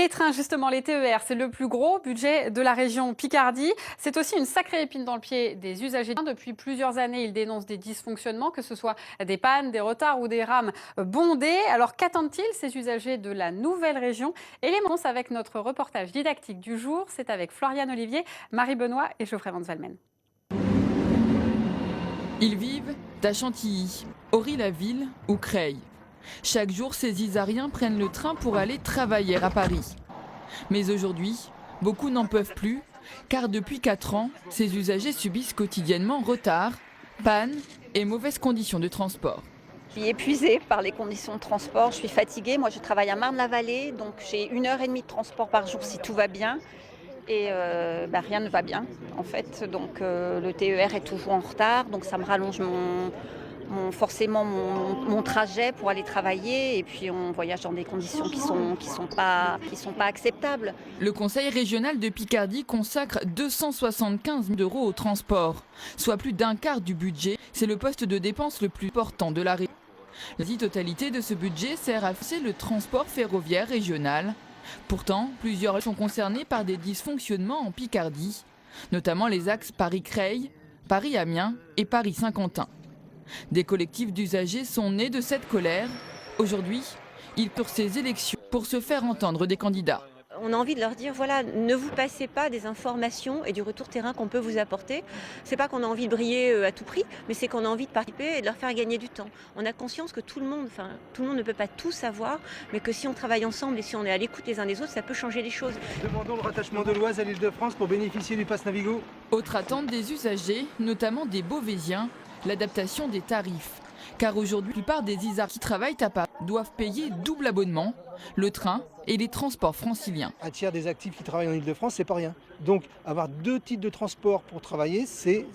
Les trains, justement, les TER, c'est le plus gros budget de la région Picardie. C'est aussi une sacrée épine dans le pied des usagers. Depuis plusieurs années, ils dénoncent des dysfonctionnements, que ce soit des pannes, des retards ou des rames bondées. Alors qu'attendent-ils, ces usagers de la nouvelle région? Et les réponses avec notre reportage didactique du jour, c'est avec Floriane Olivier, Marie Benoît et Geoffrey Van Zalmen. Ils vivent à Chantilly, Ory-la-Ville ou Creil. Chaque jour, ces Isariens prennent le train pour aller travailler à Paris. Mais aujourd'hui, beaucoup n'en peuvent plus, car depuis 4 ans, ces usagers subissent quotidiennement retards, pannes et mauvaises conditions de transport. Je suis épuisée par les conditions de transport, je suis fatiguée. Moi, je travaille à Marne-la-Vallée, donc j'ai 1 heure et demie de transport par jour si tout va bien. Et rien ne va bien, en fait. Donc le TER est toujours en retard, donc ça me rallonge forcément mon trajet pour aller travailler. Et puis on voyage dans des conditions qui sont pas acceptables. Le Conseil régional de Picardie consacre 275 000 € au transport, soit plus d'un quart du budget. C'est le poste de dépense le plus important de la région. La quasi-totalité de ce budget sert à financer le transport ferroviaire régional. Pourtant, plusieurs sont concernés par des dysfonctionnements en Picardie, notamment les axes Paris-Creil, Paris-Amiens et Paris-Saint-Quentin. Des collectifs d'usagers sont nés de cette colère. Aujourd'hui, ils courent ces élections pour se faire entendre des candidats. On a envie de leur dire, voilà, ne vous passez pas des informations et du retour terrain qu'on peut vous apporter. C'est pas qu'on a envie de briller à tout prix, mais c'est qu'on a envie de participer et de leur faire gagner du temps. On a conscience que tout le monde ne peut pas tout savoir, mais que si on travaille ensemble et si on est à l'écoute les uns des autres, ça peut changer les choses. Demandons le rattachement de l'Oise à l'Île-de-France pour bénéficier du pass Navigo. Autre attente des usagers, notamment des Beauvaisiens, l'adaptation des tarifs. Car aujourd'hui, la plupart des Isards qui travaillent à Paris doivent payer double abonnement, le train et les transports franciliens. Un tiers des actifs qui travaillent en Île-de-France, c'est pas rien. Donc avoir 2 types de transport pour travailler, c'est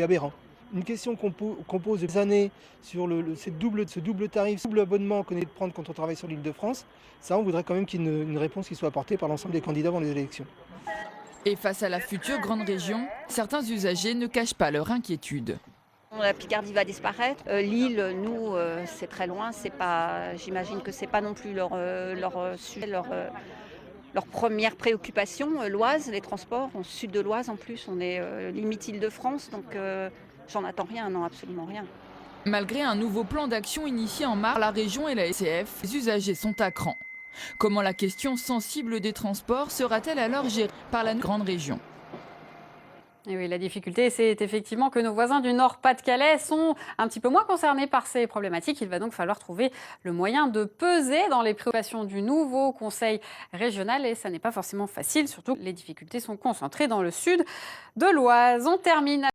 aberrant. Une question qu'on pose depuis des années sur ce double tarif, ce double abonnement qu'on est de prendre quand on travaille sur l'Île-de-France, ça on voudrait quand même qu'il y ait une réponse qui soit apportée par l'ensemble des candidats avant les élections. Et face à la future grande région, certains usagers ne cachent pas leur inquiétude. La Picardie va disparaître. Lille, nous, c'est très loin. J'imagine que c'est pas non plus leur sujet, leur première préoccupation. L'Oise, les transports, au sud de l'Oise en plus, on est limite Île-de-France, donc j'en attends rien, non, absolument rien. Malgré un nouveau plan d'action initié en mars par la région et la SCF, les usagers sont à cran. Comment la question sensible des transports sera-t-elle alors gérée par la grande région ? Et oui, la difficulté, c'est effectivement que nos voisins du Nord-Pas-de-Calais sont un petit peu moins concernés par ces problématiques. Il va donc falloir trouver le moyen de peser dans les préoccupations du nouveau Conseil régional. Et ça n'est pas forcément facile, surtout que les difficultés sont concentrées dans le sud de l'Oise. On termine